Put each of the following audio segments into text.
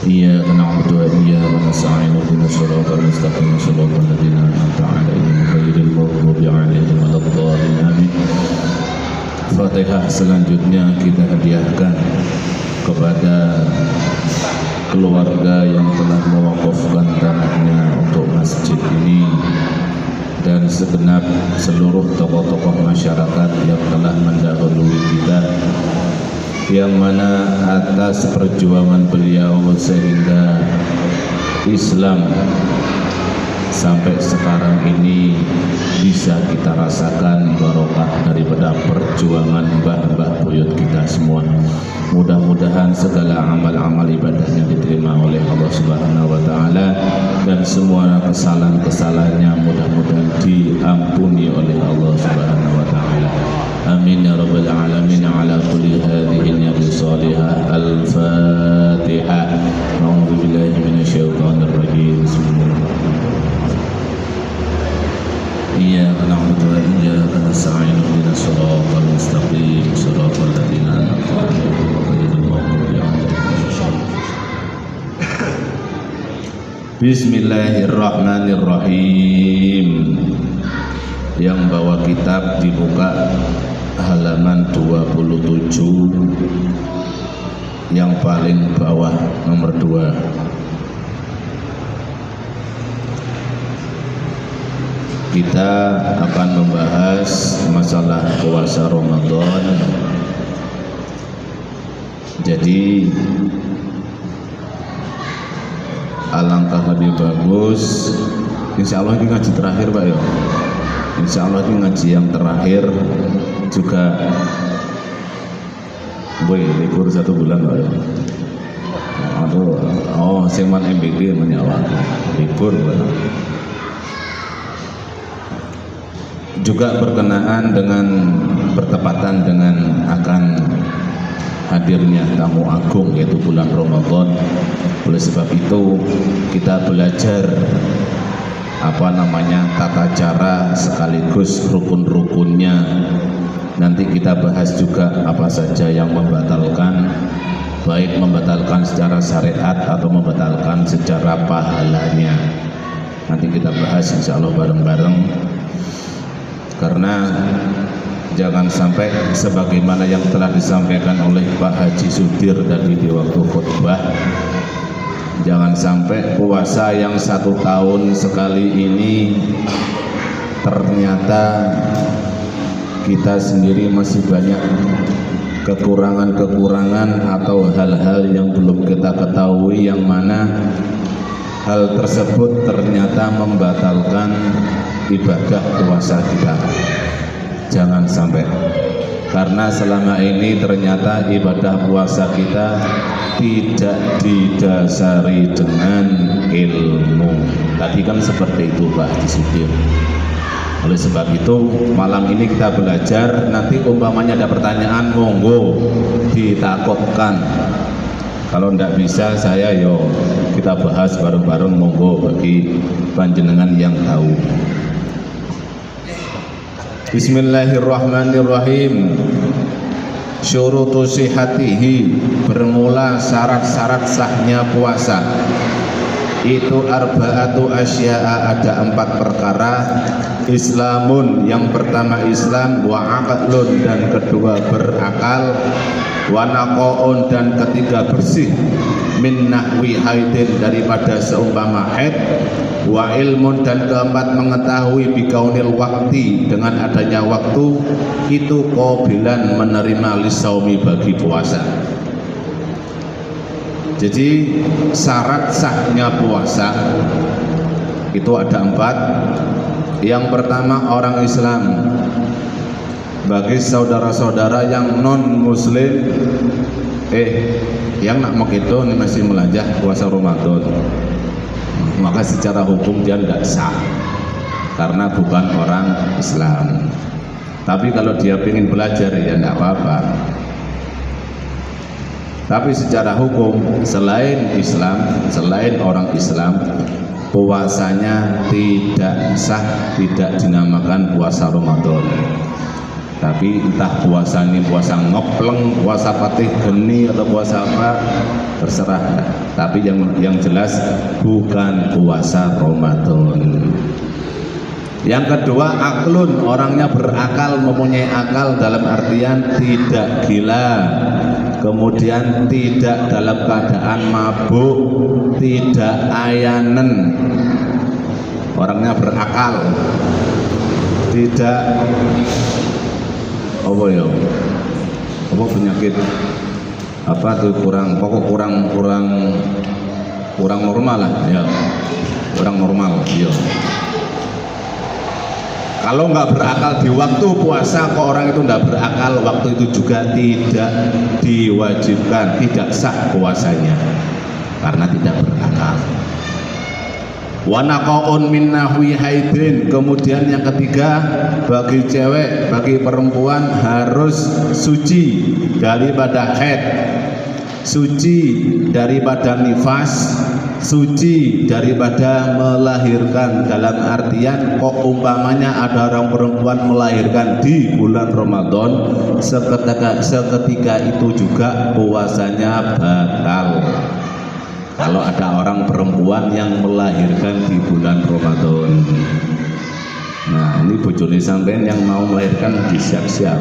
إياك نعبد وإياك نستعين اهدنا الصراط المستقيم صراط الذين أنعمت عليهم غير المغضوب عليهم ولا الضالين آمين. Fatihah selanjutnya kita hadiahkan kepada keluarga yang telah mewakafkan tanahnya untuk masjid ini dan segenap seluruh tokoh-tokoh masyarakat yang telah mendahului kita, yang mana atas perjuangan beliau sehingga Islam sampai sekarang ini bisa kita rasakan barokah daripada perjuangan mbah-mbah buyut kita semua. Mudah-mudahan segala amal-amal ibadahnya diterima oleh Allah Subhanahu wa taala dan semua kesalahan-kesalahannya mudah-mudahan diampuni oleh Allah Subhanahu wa taala. Amin ya rabbal alamin. Ala kulli hadhihi niyati salihah. Al-Fatihah. A'udzu billahi minasyaitonir rajim. Bismillahirrahmanirrahim. Iyyaka na'budu wa iyyaka nasta'in ihdinas siratal mustaqim siratal ladzina an'amta 'alaihim ghairil maghdubi 'alaihim waladdallin. Bismillahirrahmanirrahim. Yang bawa kitab dibuka halaman 27 yang paling bawah nomor 2. Kita akan membahas masalah puasa Ramadan. Jadi alangkah lebih bagus, insya Allah ini ngaji terakhir Pak ya. Insya Allah ini ngaji yang terakhir juga. Boy, libur 1 bulan Pak ya. Aduh, oh seman MBG menyawak libur Pak. Juga berkenaan dengan bertepatan dengan akan hadirnya tamu agung yaitu bulan Ramadan. Oleh sebab itu kita belajar tata cara sekaligus rukun-rukunnya. Nanti kita bahas juga apa saja yang membatalkan, baik membatalkan secara syariat atau membatalkan secara pahalanya. Nanti kita bahas insya Allah bareng-bareng. Karena jangan sampai sebagaimana yang telah disampaikan oleh Pak Haji Sudir tadi di waktu khutbah, jangan sampai puasa yang 1 tahun sekali ini ternyata kita sendiri masih banyak kekurangan-kekurangan atau hal-hal yang belum kita ketahui, yang mana hal tersebut ternyata membatalkan ibadah puasa kita. Jangan sampai, karena selama ini ternyata ibadah puasa kita tidak didasari dengan ilmu. Tadi kan seperti itu Pak Haji Sudir. Oleh sebab itu malam ini kita belajar. Nanti umpamanya ada pertanyaan, monggo ditakutkan. Kalau tidak bisa saya kita bahas bareng-bareng, monggo bagi panjenengan yang tahu. Bismillahirrahmanirrahim. Syurutu sihatihi, bermula syarat-syarat sahnya puasa. Itu arba'atu asya'a, ada 4 perkara. Islamun, yang pertama Islam, wa aqlun, dan kedua berakal, wa naqo'un, dan ketiga bersih, min nahwi haidin, daripada seumpama haid, wa ilmun, dan keempat mengetahui bikaunil wakti, dengan adanya waktu itu qabilan menerima lisaumi, bagi puasa. Jadi syarat sahnya puasa itu ada 4. Yang pertama orang Islam. Bagi saudara-saudara yang non muslim, yang nak mau itu ini masih melajah puasa Ramadan, maka secara hukum dia tidak sah karena bukan orang Islam. Tapi kalau dia ingin belajar ya tidak apa-apa. Tapi secara hukum selain Islam, selain orang Islam, puasanya tidak sah, tidak dinamakan puasa Ramadan. Tapi entah puasa ini puasa ngopleng, puasa patih geni, atau puasa apa, terserah, tapi yang jelas bukan puasa Ramadan. Yang kedua, aklun, orangnya berakal, mempunyai akal dalam artian tidak gila, kemudian tidak dalam keadaan mabuk, tidak ayanen, orangnya berakal, tidak apa penyakit apa tuh kurang normal lah ya, kurang normal ya. Kalau nggak berakal di waktu puasa, kok orang itu nggak berakal, waktu itu juga tidak diwajibkan, tidak sah puasanya karena tidak berakal. Wanaqaun min nahwi haidin, kemudian yang ketiga, bagi cewek, bagi perempuan harus suci daripada haid, suci daripada nifas, suci daripada melahirkan. Dalam artian kok umpamanya ada orang perempuan melahirkan di bulan Ramadan, seketika itu juga puasanya batal. Kalau ada orang perempuan yang melahirkan di bulan Ramadan, nah ini bojone sampean yang mau melahirkan disiap-siap,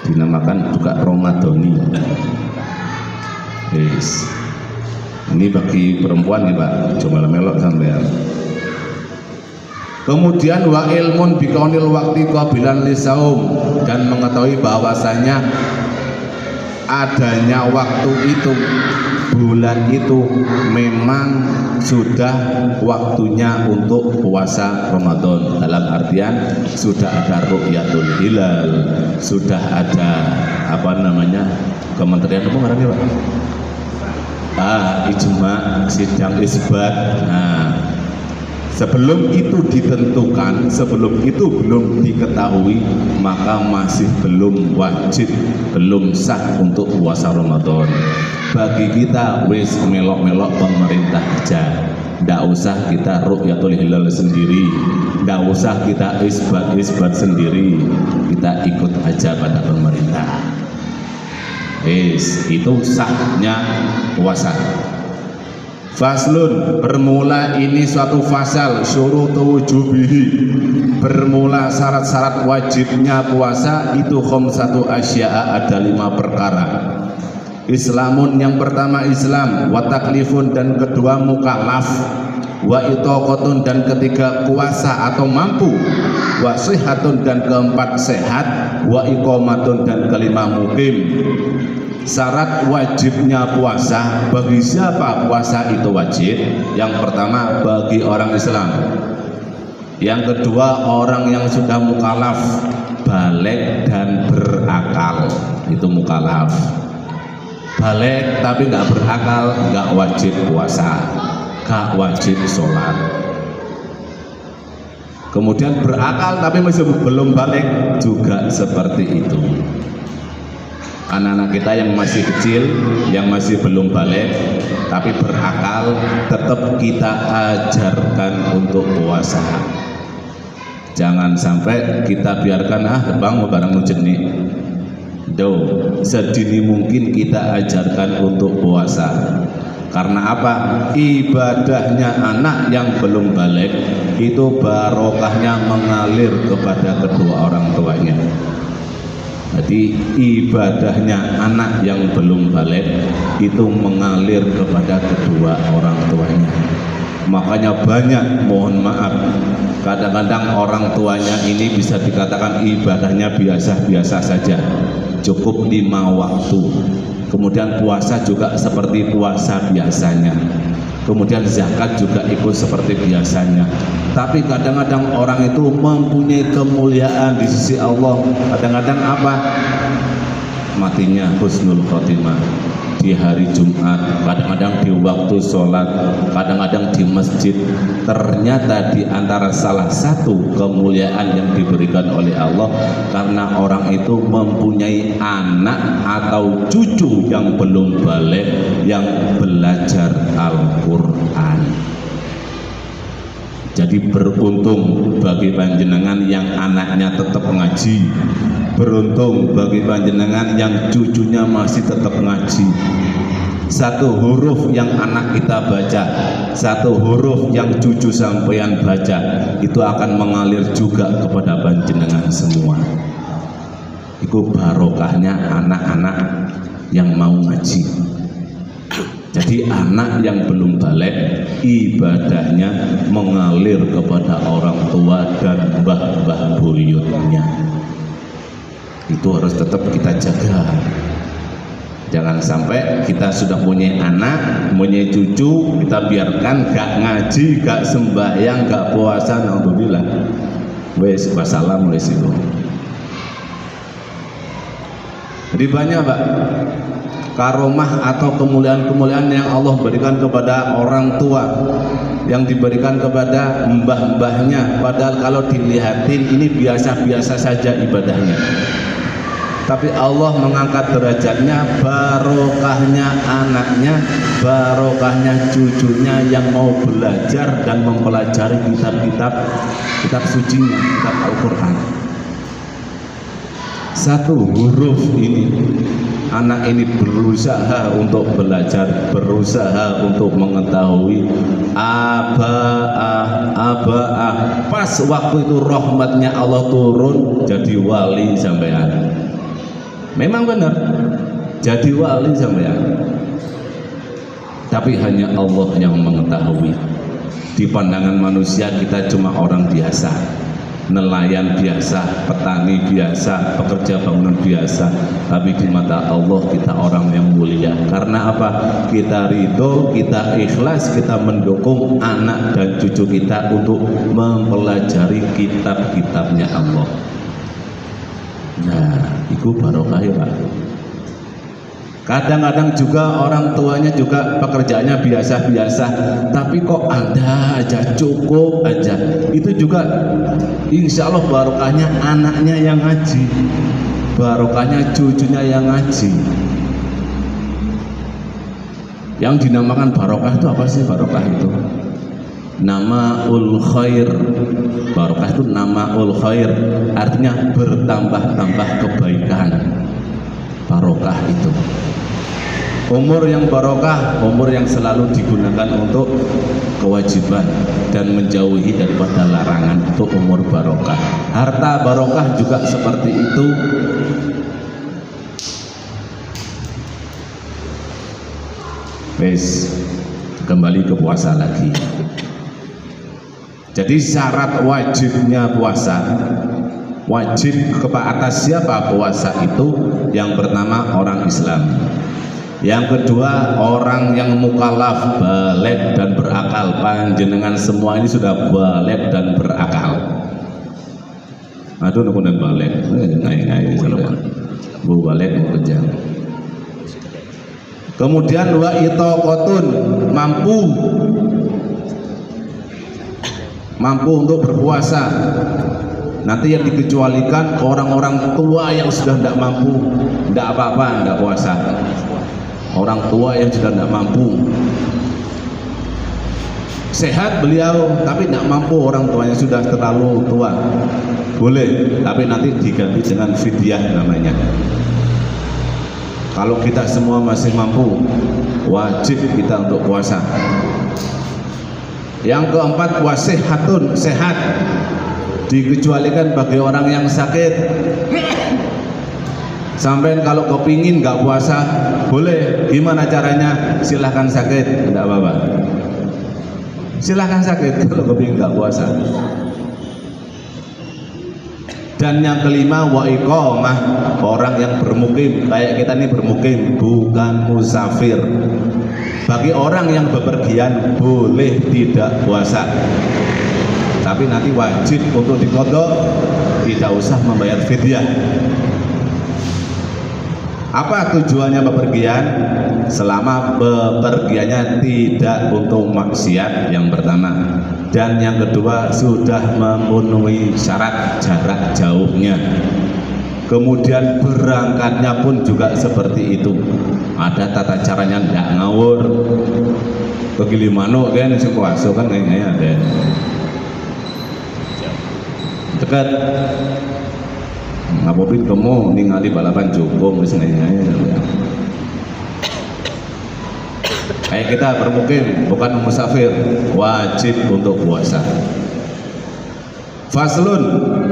dinamakan juga Ramadhani. Yes. Ini bagi perempuan nih Pak, coba melok sampean. Kemudian wa ilmun bikaunil waktu qabilan lisaum, dan mengetahui bahwasanya adanya waktu itu, bulan itu memang sudah waktunya untuk puasa Ramadan. Dalam artian sudah ada ru'yatul hilal, sudah ada apa namanya, kementerian apa ngarannya Pak? Ijma, sidang isbat. Nah, sebelum itu ditentukan, sebelum itu belum diketahui, maka masih belum wajib, belum sah untuk puasa Ramadan. Bagi kita wis melok-melok pemerintah aja, ndak usah kita ru'yatul hilal sendiri, ndak usah kita isbat sendiri, kita ikut aja pada pemerintah. Itu sahnya puasa. Faslun, bermula ini suatu fasal, syurutu wujubihi, bermula syarat-syarat wajibnya puasa itu khamsatu asya'a, ada 5 perkara. Islamun, yang pertama Islam, wa taklifun, dan kedua mukallaf, wa itaqatun, dan ketiga puasa atau mampu, wa sihatun, dan keempat sehat, wa iqamatun, dan kelima mukim. Syarat wajibnya puasa, bagi siapa puasa itu wajib? Yang pertama bagi orang Islam, yang kedua orang yang sudah mukallaf, balik dan berakal, itu mukallaf. Balik tapi nggak berakal, nggak wajib puasa, nggak wajib sholat. Kemudian berakal tapi masih belum balik, juga seperti itu. Anak-anak kita yang masih kecil, yang masih belum balik tapi berakal, tetap kita ajarkan untuk puasa. Jangan sampai kita biarkan bang barang jenik. Sedini mungkin kita ajarkan untuk puasa. Karena apa? Ibadahnya anak yang belum balik itu barokahnya mengalir kepada kedua orang tuanya. Jadi ibadahnya anak yang belum balik itu mengalir kepada kedua orang tuanya. Makanya banyak, mohon maaf, kadang-kadang orang tuanya ini bisa dikatakan ibadahnya biasa-biasa saja, cukup 5 waktu. Kemudian puasa juga seperti puasa biasanya, kemudian zakat juga ikut seperti biasanya. Tapi kadang-kadang orang itu mempunyai kemuliaan di sisi Allah. Kadang-kadang apa? Matinya husnul khotimah di hari Jumat, kadang-kadang di waktu sholat, kadang-kadang di masjid. Ternyata di antara salah satu kemuliaan yang diberikan oleh Allah, karena orang itu mempunyai anak atau cucu yang belum balik yang belajar Al-Quran. Jadi beruntung bagi panjenengan yang anaknya tetap ngaji, beruntung bagi panjenengan yang cucunya masih tetap ngaji. Satu huruf yang anak kita baca, satu huruf yang cucu sampeyan baca, itu akan mengalir juga kepada panjenengan semua. Itu barokahnya anak-anak yang mau ngaji. Jadi anak yang belum balik, ibadahnya mengalir kepada orang tua dan mbah-mbah buyutnya. Itu harus tetap kita jaga. Jangan sampai kita sudah punya anak, punya cucu, kita biarkan gak ngaji, gak sembahyang, gak puasa, naudzubillah. Wes wassalam wes itu. Jadi banyak Pak karomah atau kemuliaan-kemuliaan yang Allah berikan kepada orang tua, yang diberikan kepada mbah-mbahnya, padahal kalau dilihatin ini biasa-biasa saja ibadahnya, tapi Allah mengangkat derajatnya, barokahnya anaknya, barokahnya cucunya yang mau belajar dan mempelajari kitab sucinya, kitab Al-Quran. Satu huruf ini, anak ini berusaha untuk belajar, berusaha untuk mengetahui aba'ah. Pas waktu itu rahmatnya Allah turun, jadi wali sampean. Memang benar, jadi wali sampean. Tapi hanya Allah yang mengetahui. Di pandangan manusia kita cuma orang biasa, nelayan biasa, petani biasa, pekerja bangunan biasa, tapi di mata Allah kita orang yang mulia. Karena apa? Kita ridho, kita ikhlas, kita mendukung anak dan cucu kita untuk mempelajari kitab-kitabnya Allah. Nah, itu barokah ya Pak. Kadang-kadang juga orang tuanya juga pekerjaannya biasa-biasa, tapi kok ada aja, cukup aja. Itu juga insya Allah barokahnya anaknya yang ngaji, barokahnya cucunya yang ngaji. Yang dinamakan barokah itu apa sih barokah itu? Namaul khair. Barokah itu namaul khair, artinya bertambah-tambah kebaikan. Barokah itu umur yang barokah, umur yang selalu digunakan untuk kewajiban dan menjauhi daripada larangan, itu umur barokah. Harta barokah juga seperti itu. Wes, kembali ke puasa lagi. Jadi syarat wajibnya puasa, wajib kepada atas siapa puasa itu? Yang pertama orang Islam, yang kedua orang yang mukallaf, baligh dan berakal. Panjenengan semua ini sudah baligh dan berakal. Aduh nukunan baligh, ngai bu baligh mau kerja. Kemudian wa itaqatun, mampu untuk berpuasa. Nanti yang dikecualikan orang-orang tua yang sudah tidak mampu, tidak apa-apa, tidak puasa. Orang tua yang sudah tidak mampu, sehat beliau tapi tidak mampu, orang tuanya sudah terlalu tua, boleh, tapi nanti diganti dengan fidyah namanya. Kalau kita semua masih mampu, wajib kita untuk puasa. Yang keempat wasihatun, sehat, dikecualikan bagi orang yang sakit. Sampai kalau kepingin nggak puasa boleh, gimana caranya? Silahkan sakit, tidak apa-apa. Silahkan sakit kalau kepingin nggak puasa. Dan yang kelima wa iqamah, orang yang bermukim, kayak kita ini bermukim, bukan musafir. Bagi orang yang bepergian boleh tidak puasa, tapi nanti wajib untuk diqadha, tidak usah membayar fidyah. Apa tujuannya bepergian? Selama bepergiannya tidak untuk maksiat, yang pertama. Dan yang kedua, sudah memenuhi syarat jarak jauhnya. Kemudian berangkatnya pun juga seperti itu. Ada tata caranya, tidak ngawur. Begili manuk kan sing puasa kan kayaknya ada. Dekat ngapopin kamu ningali balapan jukung wis ngene. Kayak kita bermukim bukan musafir, wajib untuk puasa. Faslun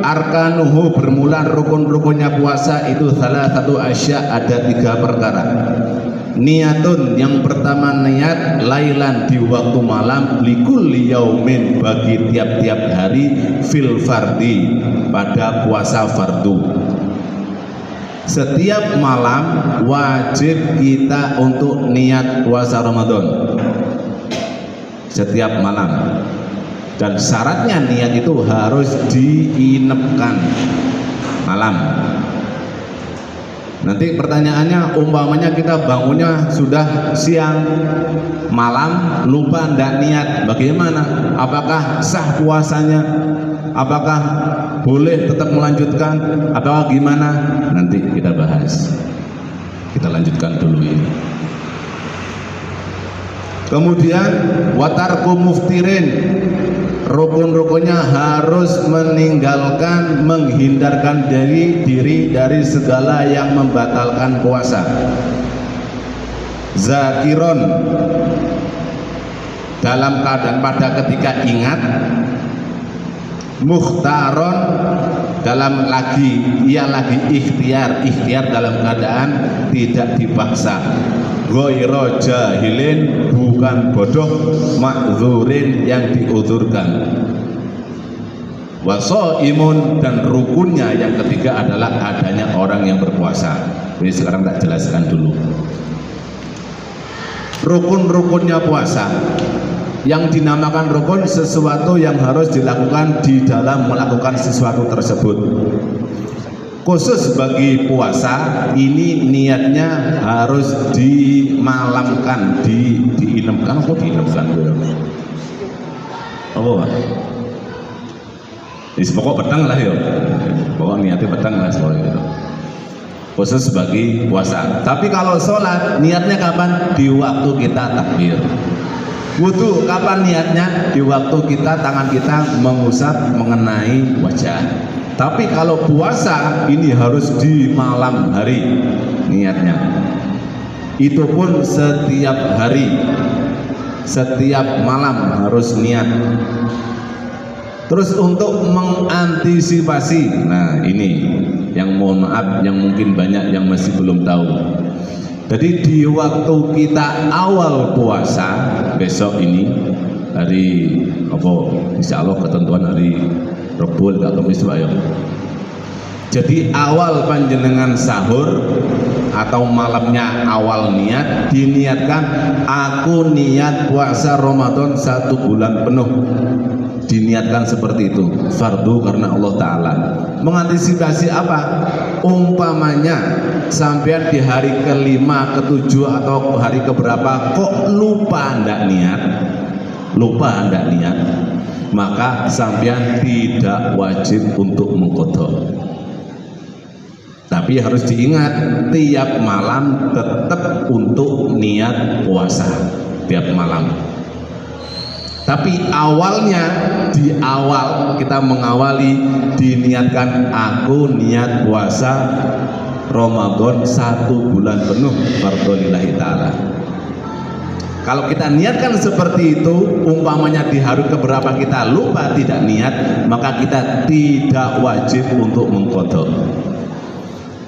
arkanuhu, bermula rukun-rukunnya puasa itu salah satu asya, ada 3 perkara. Niatun, yang pertama niat lailan, di waktu malam, likulli yaumin, bagi tiap-tiap hari, fil fardi, pada puasa fardu. Setiap malam wajib kita untuk niat puasa Ramadan setiap malam, dan syaratnya niat itu harus diinepkan malam. Nanti pertanyaannya, umpamanya kita bangunnya sudah siang, malam lupa ndak niat, bagaimana? Apakah sah puasanya? Apakah boleh tetap melanjutkan atau gimana? Nanti kita bahas. Kita lanjutkan dulu ini. Kemudian watarku muftirin, rukun-rukunnya harus meninggalkan, menghindarkan diri dari segala yang membatalkan puasa. Zakiron, dalam keadaan pada ketika ingat. Mukhtaron, dalam ia lagi ikhtiar dalam keadaan tidak dipaksa. Ghaira jahilin, bukan bodoh, ma'dzurin, yang diuzurkan. Wasaimun, dan rukunnya yang ketiga adalah adanya orang yang berpuasa. Jadi sekarang tak jelaskan dulu. Rukun-rukunnya puasa. Yang dinamakan rukun sesuatu yang harus dilakukan di dalam melakukan sesuatu tersebut. Khusus bagi puasa ini niatnya harus dimalamkan, diinepkan atau diinepkan. Oh, ini pokok petang lah ya. Pokok niatnya petang lah soal itu. Khusus bagi puasa. Tapi kalau sholat niatnya kapan? Di waktu kita takbir. Wudu kapan niatnya? Di waktu kita tangan kita mengusap mengenai wajah. Tapi kalau puasa ini harus di malam hari niatnya. Itu pun setiap hari, setiap malam harus niat. Terus untuk mengantisipasi, nah ini yang mohon maaf, yang mungkin banyak yang masih belum tahu. Jadi di waktu kita awal puasa, besok ini hari apa? Insya Allah ketentuan hari Rabu atau Kamis ya. Jadi awal panjenengan sahur atau malamnya awal niat, diniatkan aku niat puasa Ramadan 1 bulan penuh. Diniatkan seperti itu, fardu karena Allah Ta'ala. Mengantisipasi apa? Umpamanya sampean di hari ke-5, ke-7 atau hari keberapa kok lupa ndak niat, maka sampean tidak wajib untuk mengqadha. Tapi harus diingat, tiap malam tetap untuk niat puasa tiap malam. Tapi awalnya, di awal kita mengawali, diniatkan aku niat puasa Ramadan 1 bulan penuh fardholillahi ta'ala. Kalau kita niatkan seperti itu, umpamanya di hari keberapa kita lupa tidak niat, maka kita tidak wajib untuk mengqadha.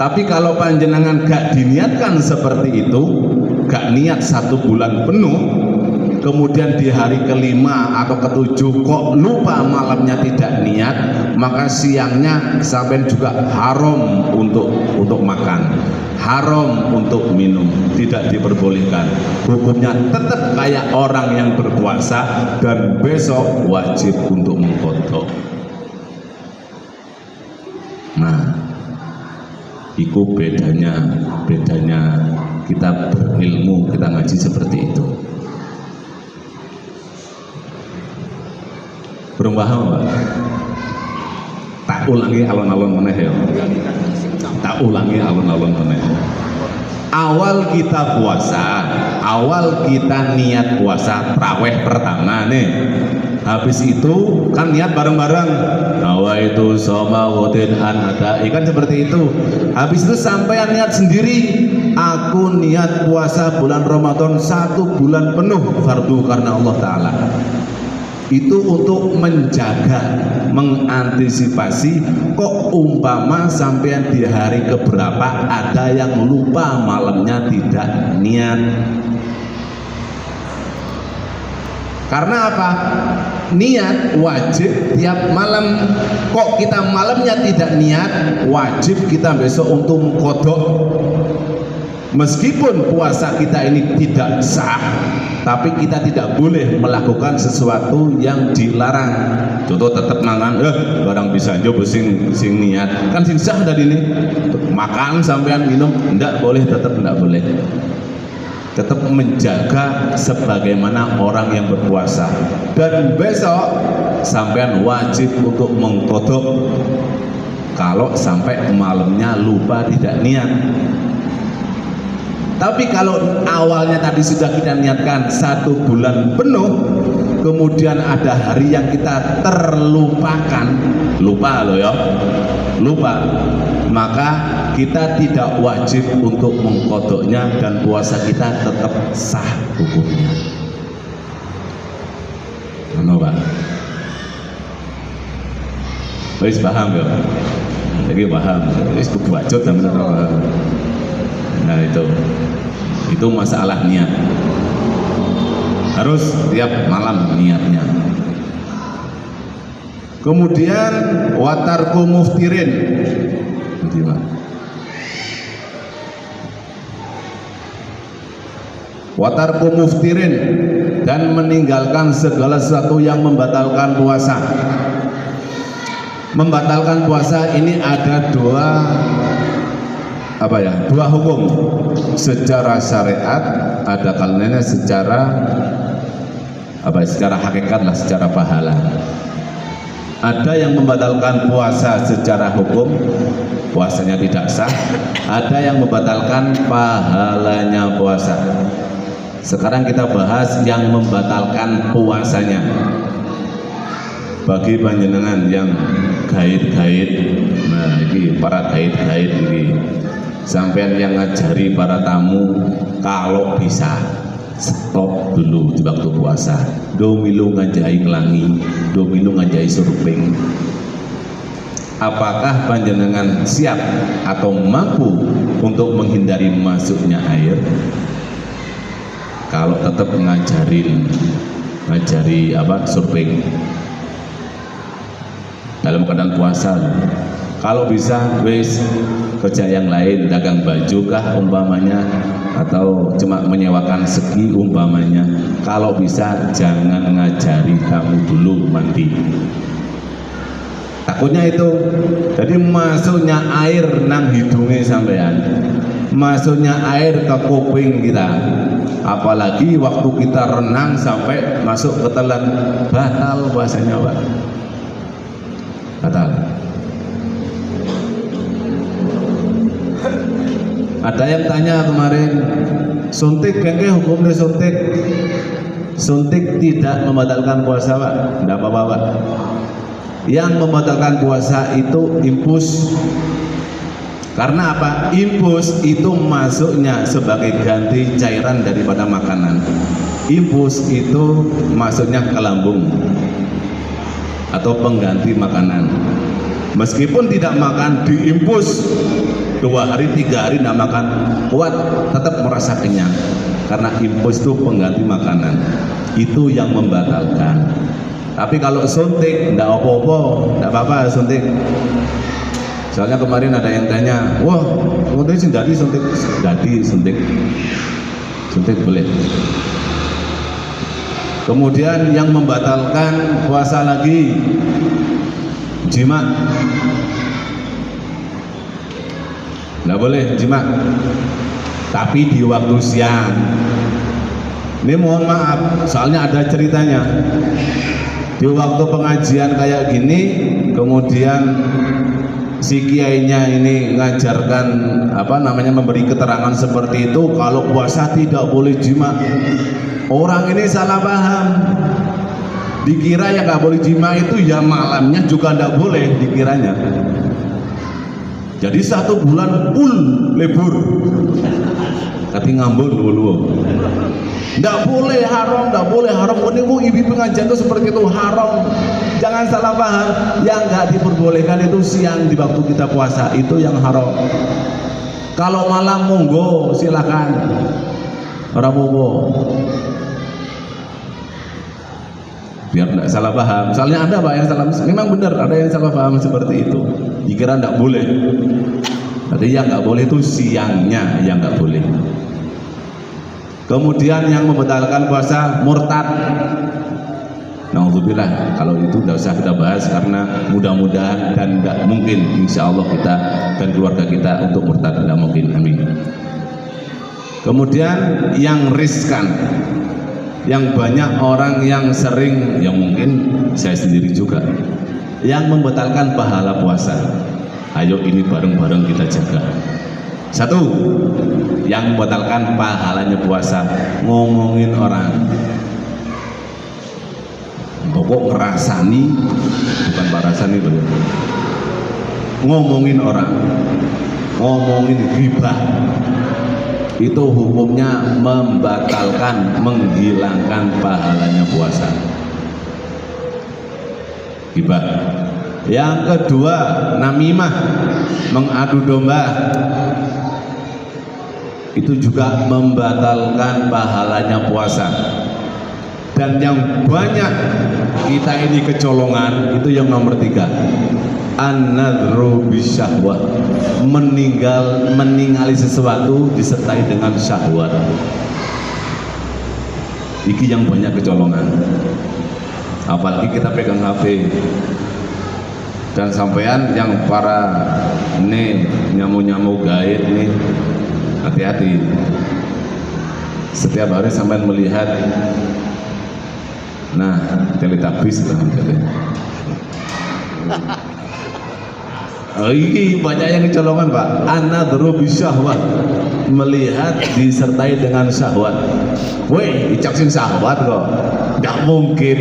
Tapi kalau panjenengan gak diniatkan seperti itu, gak niat 1 bulan penuh, kemudian di hari ke-5 atau ke-7 kok lupa malamnya tidak niat, maka siangnya sampai juga haram untuk makan, haram untuk minum, tidak diperbolehkan. Hukumnya tetap kayak orang yang berpuasa dan besok wajib untuk mengqadha. Nah, itu bedanya kita berilmu, kita ngaji seperti itu. Belum paham Pak? Tak ulangi alon-alon meneh ya. Tak ulangi alon-alon meneh. Awal kita puasa, awal kita niat puasa traweh pertama nih. Habis itu kan niat bareng-bareng. Nawaitu shoma wadin an ada, kan seperti itu. Habis itu sampai niat sendiri. aku niat puasa bulan Ramadan 1 bulan penuh fardu karena Allah Ta'ala. Itu untuk menjaga, mengantisipasi kok umpama sampean di hari keberapa ada yang lupa malamnya tidak niat. Karena apa? Niat wajib tiap malam. Kok kita malamnya tidak niat, wajib kita besok untuk mengkodok. Meskipun puasa kita ini tidak sah, tapi kita tidak boleh melakukan sesuatu yang dilarang. Contoh tetap mangan, barang bisa aja sing niat. Kan sing sah tadi ini. Makan sampean minum, enggak boleh, tetap enggak boleh. Tetap menjaga sebagaimana orang yang berpuasa. Dan besok sampean wajib untuk mengkodok kalau sampai malamnya lupa tidak niat. Tapi kalau awalnya tadi sudah kita niatkan 1 bulan penuh, kemudian ada hari yang kita terlupakan, lupa loh ya, lupa, maka kita tidak wajib untuk mengkodoknya dan puasa kita tetap sah hukumnya. Mana Pak? Wis paham ya? Jadi paham, wis kudu wajib dan bener. Nah itu masalah niat, harus tiap malam niatnya. Kemudian watarku muftirin, watarku muftirin, dan meninggalkan segala sesuatu yang membatalkan puasa. Membatalkan puasa ini ada dua hukum. Secara syariat ada kalanya secara hakikat lah, secara pahala. Ada yang membatalkan puasa secara hukum, puasanya tidak sah. Ada yang membatalkan pahalanya puasa. Sekarang kita bahas yang membatalkan puasanya. Bagi panjenengan yang gaid-gaid, nah ini para gaid-gaid ini, sampean yang ngajari para tamu, kalau bisa stop dulu di waktu puasa. Do milu ngajai ngelangi, do milu ngajai surfing. Apakah panjenengan siap atau mampu untuk menghindari masuknya air? Kalau tetap ngajari surfing dalam keadaan puasa, kalau bisa wis kerja yang lain, dagang baju kah umpamanya, atau cuma menyewakan segi umpamanya. Kalau bisa jangan ngajari kamu dulu mandi, takutnya itu. Jadi masuknya air nang hidungnya sampean, masuknya air ke kuping kita, apalagi waktu kita renang sampai masuk ke telan, batal puasanya Pak, batal. Ada yang tanya kemarin, suntik kengke hukumnya suntik? Suntik tidak membatalkan puasa Pak, tidak apa-apa Pak. Yang membatalkan puasa itu infus. Karena apa? Infus itu masuknya sebagai ganti cairan daripada makanan. Infus itu masuknya ke lambung atau pengganti makanan. Meskipun tidak makan, diimpus 2 hari 3 hari tidak makan, kuat, tetap merasa kenyang. Karena infus itu pengganti makanan. Itu yang membatalkan. Tapi kalau suntik tidak apa-apa, tidak apa-apa suntik. Soalnya kemarin ada yang tanya, wah, suntik jadi suntik, jadi suntik boleh. Kemudian yang membatalkan puasa lagi, jima. Nggak boleh jima, tapi di waktu siang. Ini mohon maaf, soalnya ada ceritanya. Di waktu pengajian kayak gini, kemudian si kiainya ini ngajarkan memberi keterangan seperti itu, kalau puasa tidak boleh jima. Orang ini salah paham, dikira yang nggak boleh jima itu ya malamnya juga nggak boleh dikiranya. Jadi 1 bulan full libur, Kati ngambul dulu. Nggak boleh haram, nggak boleh haram. Ibu pengajian itu seperti itu haram. Jangan salah paham. Yang nggak diperbolehkan itu siang di waktu kita puasa, itu yang haram. Kalau malam monggo silakan. Orang monggo. Biar tidak salah paham. Soalnya ada Pak yang salah. Memang benar ada yang salah paham seperti itu. Dikira nggak boleh. Tapi yang nggak boleh itu siangnya yang nggak boleh. Kemudian yang membatalkan puasa murtad. Nauzubillah, kalau itu tidak usah kita bahas karena mudah-mudahan dan tidak mungkin insya Allah kita dan keluarga kita untuk murtad, tidak mungkin, amin. Kemudian yang riskan, yang banyak orang yang sering, yang mungkin saya sendiri juga, yang membatalkan pahala puasa. Ayo ini bareng-bareng kita jaga. Satu, yang membatalkan pahalanya puasa, ngomongin orang. Pokok ngerasani, bukan parasani, ngomongin orang, ngomongin ghibah, itu hukumnya membatalkan, menghilangkan pahalanya puasa. Ghibah. Yang kedua, namimah, mengadu domba, itu juga membatalkan pahalanya puasa. Dan yang banyak kita ini kecolongan, itu yang nomor 3, an-nadhru bisyahwah, meningali sesuatu disertai dengan syahwat. Iki yang banyak kecolongan. Apalagi kita pegang HP. Dan sampean yang para ini nyamu-nyamu gaib nih, hati-hati. Setiap hari sampean melihat, nah, Teletubbies lah. Ini banyak yang kecolongan Pak. An-nadhru bisyahwat, melihat disertai dengan syahwat. Woi, icak sing syahwat kok. Nggak mungkin,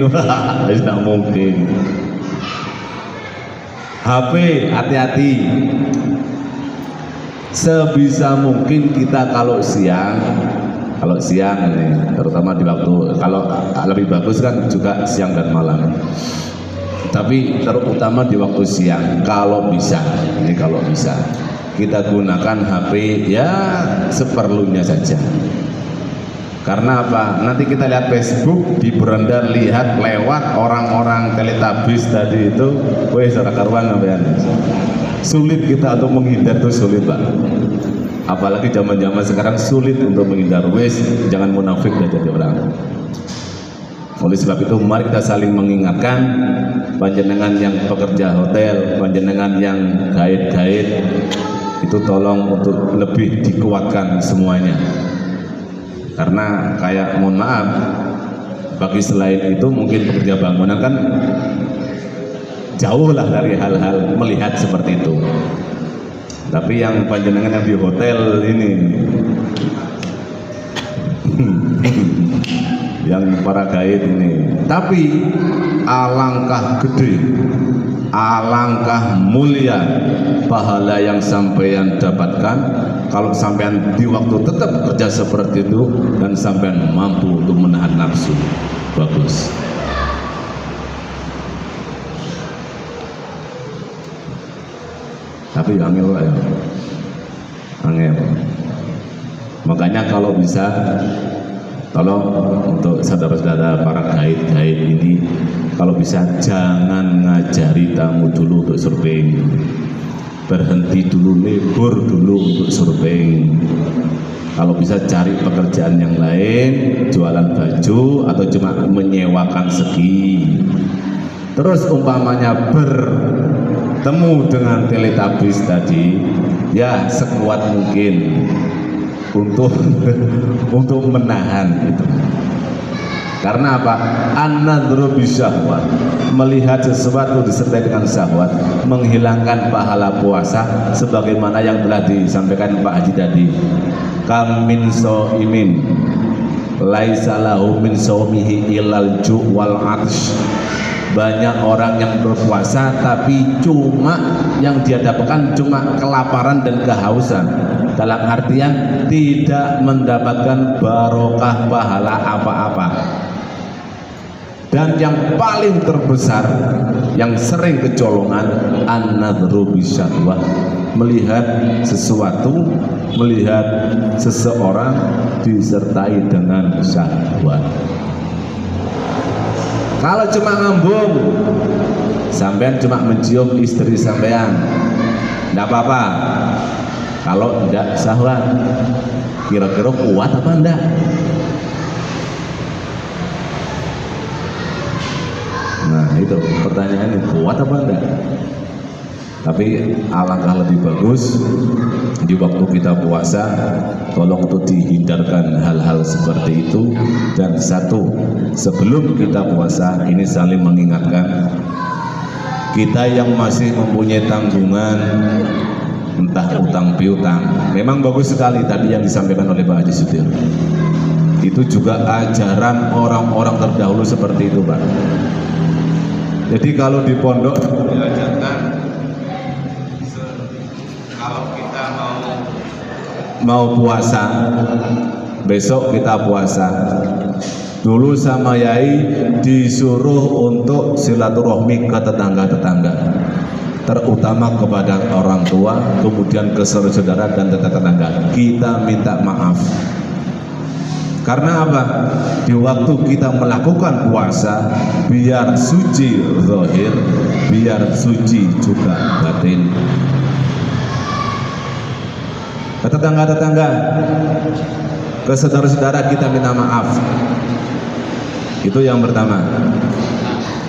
nggak mungkin. HP, hati-hati. Sebisa mungkin kita kalau siang ini, terutama di waktu, kalau lebih bagus kan juga siang dan malam. Tapi terutama di waktu siang, kalau bisa, ini kalau bisa kita gunakan HP ya seperlunya saja. Karena apa? Nanti kita lihat Facebook di beranda, lihat lewat orang-orang Teletubbies tadi itu, weh secara karuan namanya. Sulit kita untuk menghindar, itu sulit Pak. Apalagi zaman-zaman sekarang sulit untuk menghindar. Wes jangan munafik dan jadi orang. Oleh sebab itu mari kita saling mengingatkan, panjenengan yang pekerja hotel, panjenengan yang gaib-gaib, itu tolong untuk lebih dikuatkan semuanya. Karena kayak mohon maaf, bagi selain itu mungkin pekerja bangunan kan jauh lah dari hal-hal melihat seperti itu. Tapi yang panjenengan yang di hotel ini, yang para gaib ini, tapi alangkah gede, alangkah mulia pahala yang sampean dapatkan kalau sampean di waktu tetap kerja seperti itu dan sampean mampu untuk menahan nafsu. Bagus. Tapi angel lah ya, angel. Makanya kalau bisa, tolong untuk saudara-saudara para gaib-gaib ini, kalau bisa jangan ngajari tamu dulu untuk survei, berhenti dulu, libur dulu untuk survei. Kalau bisa cari pekerjaan yang lain, jualan baju atau cuma menyewakan segi. Terus umpamanya bertemu dengan Teletubbies tadi, ya sekuat mungkin untuk menahan itu. Karena apa? An-nadhru bisyahwat, melihat sesuatu disertai dengan syahwat, menghilangkan pahala puasa sebagaimana yang telah disampaikan Pak Haji tadi. Kam min shaimin laisa lahu min shaumihi illal ju' wal 'atsh. Banyak orang yang berpuasa tapi cuma yang dia dapatkan cuma kelaparan dan kehausan. dalam artian tidak mendapatkan barokah pahala apa-apa. Dan yang paling terbesar yang sering kecolongan an-nadhru bisyahwah, melihat sesuatu, melihat seseorang disertai dengan syahwat. Kalau cuma ngambung, sampean cuma mencium istri sampean, enggak apa-apa. Kalau enggak syahwat, kira-kira kuat apa enggak? Nah itu pertanyaannya, kuat apa enggak? Tapi alangkah lebih bagus di waktu kita puasa, tolong untuk dihindarkan hal-hal seperti itu. Dan satu, sebelum kita puasa ini saling mengingatkan, kita yang masih mempunyai tanggungan, entah utang piutang, memang bagus sekali tadi yang disampaikan oleh Pak Haji Sudir. Itu juga ajaran orang-orang terdahulu seperti itu, Pak. Jadi kalau di pondok diajarkan, kalau kita mau puasa, besok kita puasa, dulu sama Yai disuruh untuk silaturahmi ke tetangga-tetangga, terutama kepada orang tua, kemudian ke saudara dan tetangga. Kita minta maaf. Karena apa? Di waktu kita melakukan puasa, biar suci zahir, biar suci juga batin. Ke tetangga-tetangga, ke saudara-saudara kita minta maaf. Itu yang pertama.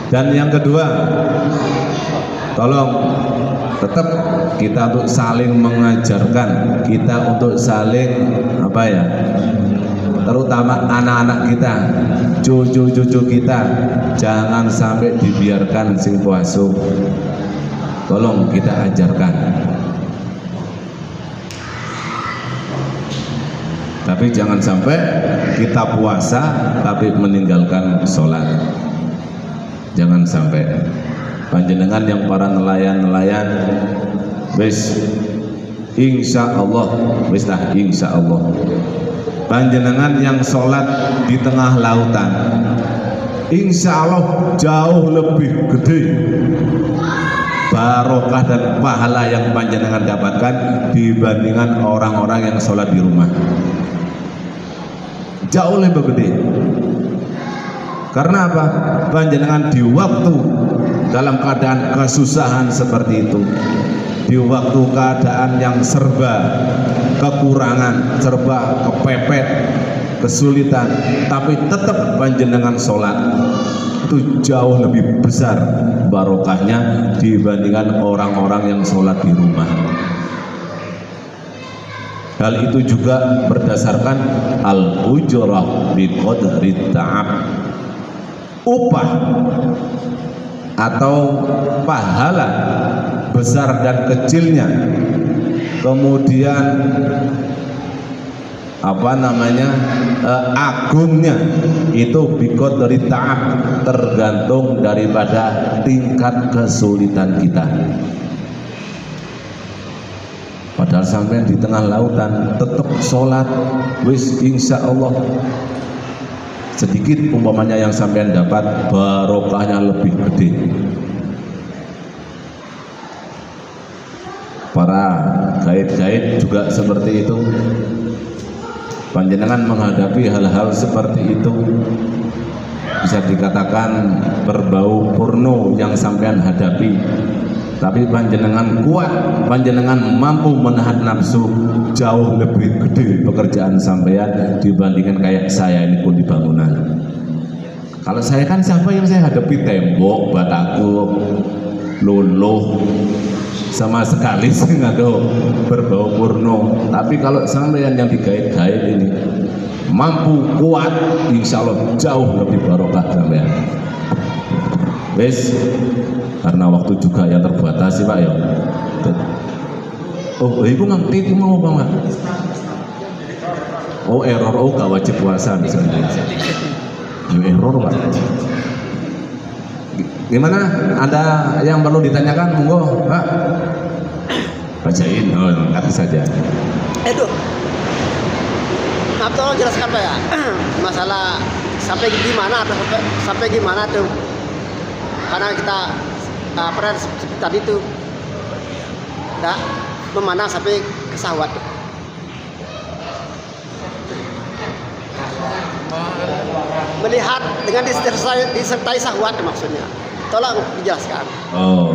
Dan yang kedua, tolong tetap kita untuk saling mengajarkan, kita untuk saling apa ya, terutama anak-anak kita, cucu-cucu kita, jangan sampai dibiarkan sing puasa. Tolong kita ajarkan. Tapi jangan sampai kita puasa tapi meninggalkan sholat. Jangan sampai. Panjenengan yang para nelayan-nelayan, wis insya Allah, wis lah insya Allah. Panjenengan yang sholat di tengah lautan, insya Allah jauh lebih gede barokah dan pahala yang panjenengan dapatkan dibandingkan orang-orang yang sholat di rumah. Jauh lebih gede. Karena apa? Panjenengan di waktu dalam keadaan kesusahan seperti itu, di waktu keadaan yang serba kekurangan, serba kepepet, kesulitan, tapi tetap panjenengan sholat, itu jauh lebih besar barokahnya dibandingkan orang-orang yang sholat di rumah. Hal itu juga berdasarkan al-ujrah bi qadri ta'ab, upah atau pahala besar dan kecilnya, kemudian apa namanya agungnya, itu bikot dari ta'ab, tergantung daripada tingkat kesulitan kita. Padahal sampai di tengah lautan tetap sholat, wis insya Allah sedikit umpamanya yang sampean dapat barokahnya lebih gede. Para gaib-gaib juga seperti itu. Panjenengan menghadapi hal-hal seperti itu, bisa dikatakan berbau porno yang sampean hadapi, tapi panjenengan kuat, panjenengan mampu menahan nafsu, jauh lebih gede pekerjaan sampean dibandingkan kayak saya ini pun di bangunan. Kalau saya kan siapa yang saya hadapi? Tembok, bataku, luluh, sama sekali sih nggak ada berbau porno. Tapi kalau sampean yang digait-gait ini mampu kuat, insya Allah jauh lebih barokah sampean. Wes, karena waktu juga yang terbatas sih Pak ya. Oh, ibu ngerti mau apa Pak? Oh error, oh gak wajib puasa misalnya. Error Pak. Gimana? Ada yang perlu ditanyakan? Monggo Pak. Bacain, oh, nanti saja. Aduh, maaf tolong jelaskan Pak ya, masalah sampai gimana atau sampai gimana tuh, karena kita pernah seperti tadi tuh, enggak memandang sampai ke syahwat. Melihat dengan disertai syahwat maksudnya. Tolong dijelaskan. Oh,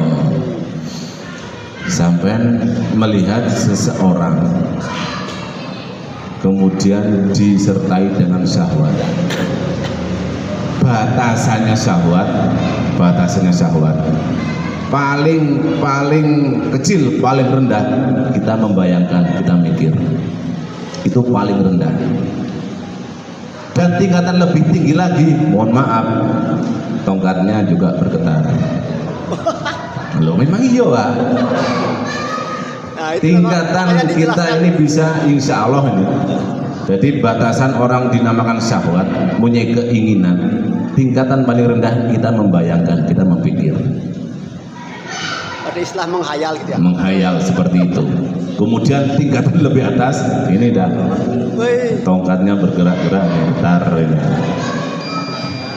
sampai melihat seseorang kemudian disertai dengan syahwat. Batasannya syahwat paling kecil, paling rendah kita membayangkan, kita mikir itu paling rendah. Dan tingkatan lebih tinggi lagi, mohon maaf, tongkatnya juga bergetar. Loh, memang iya Pak. Nah, tingkatan kita ini bisa, insya Allah ini. Jadi batasan orang dinamakan syahwat, punya keinginan. Tingkatan paling rendah kita membayangkan, kita memikir. Ada istilah menghayal gitu ya. Menghayal seperti itu. Kemudian tingkatan lebih atas, ini dah tongkatnya bergerak-gerak, getar ini.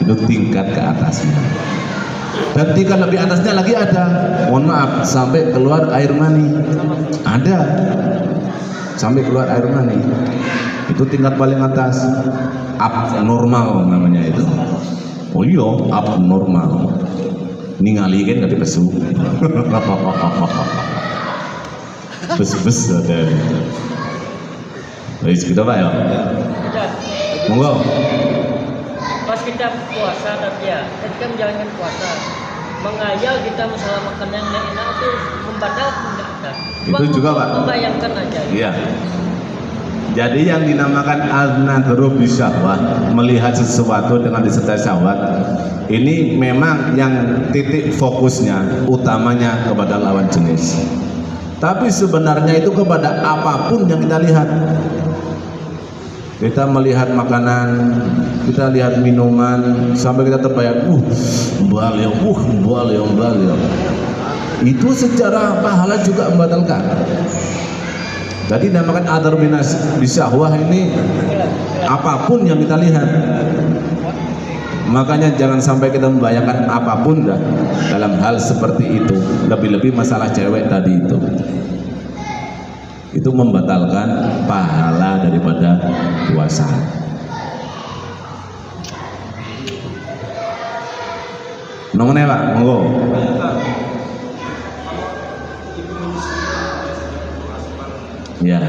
Itu tingkat ke atasnya. Dan tingkat lebih atasnya lagi ada, mohon maaf, sampai keluar air mani. Ada, sampai keluar air mani. Itu tingkat paling atas, abnormal namanya itu. Oh iya, abnormal. Ningali kan dari pesu. Bes-bes ada. Baik, kita Pak ya. Monggo. Pas kita puasa tadi ya, ketika menjalankan puasa, menghayal kita masalah makan yang enak itu membatalkan enggak? Itu juga Pak. Membayangkan aja. Iya. Jadi yang dinamakan an-nadhru bisyahwah, melihat sesuatu dengan disertai syahwat, ini memang yang titik fokusnya utamanya kepada lawan jenis. Tapi sebenarnya itu kepada apapun yang kita lihat. Kita melihat makanan, kita lihat minuman, sampai kita terbayang, baliau. Itu secara pahala juga membatalkan. Jadi dinamakan adar bisyahwah ini apapun yang kita lihat. Makanya jangan sampai kita membayangkan apapun dah dalam hal seperti itu. Lebih-lebih masalah cewek tadi itu membatalkan pahala daripada puasa. Nomornya Pak, monggo. Ya.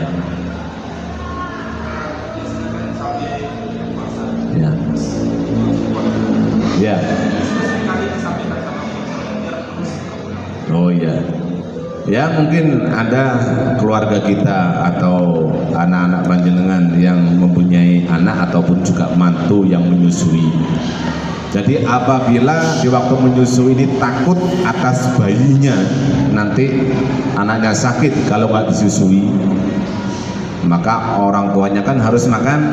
Ya. Ya. Oh iya. Ya mungkin ada keluarga kita atau anak-anak panjenengan yang mempunyai anak ataupun juga mantu yang menyusui. Jadi apabila di waktu menyusui ini takut atas bayinya nanti anaknya sakit kalau nggak disusui, maka orang tuanya kan harus makan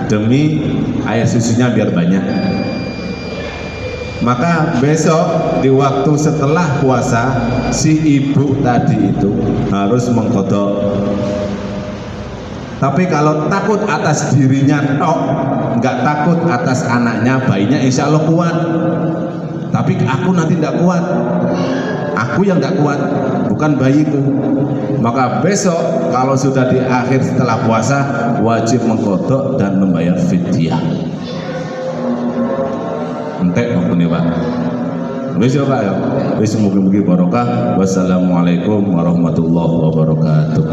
demi air susunya biar banyak. Maka besok di waktu setelah puasa si ibu tadi itu harus mengkodok. Tapi kalau takut atas dirinya tok, nggak takut atas anaknya, bayinya insya Allah kuat. Tapi aku nanti tidak kuat, aku yang nggak kuat, bukan bayiku. Maka besok kalau sudah di akhir setelah puasa wajib mengkodok dan membayar fidyah. Entek maupun ya Pak. Wis ya Pak ya. Wis mugi-mugi barokah. Wassalamualaikum warahmatullahi wabarakatuh.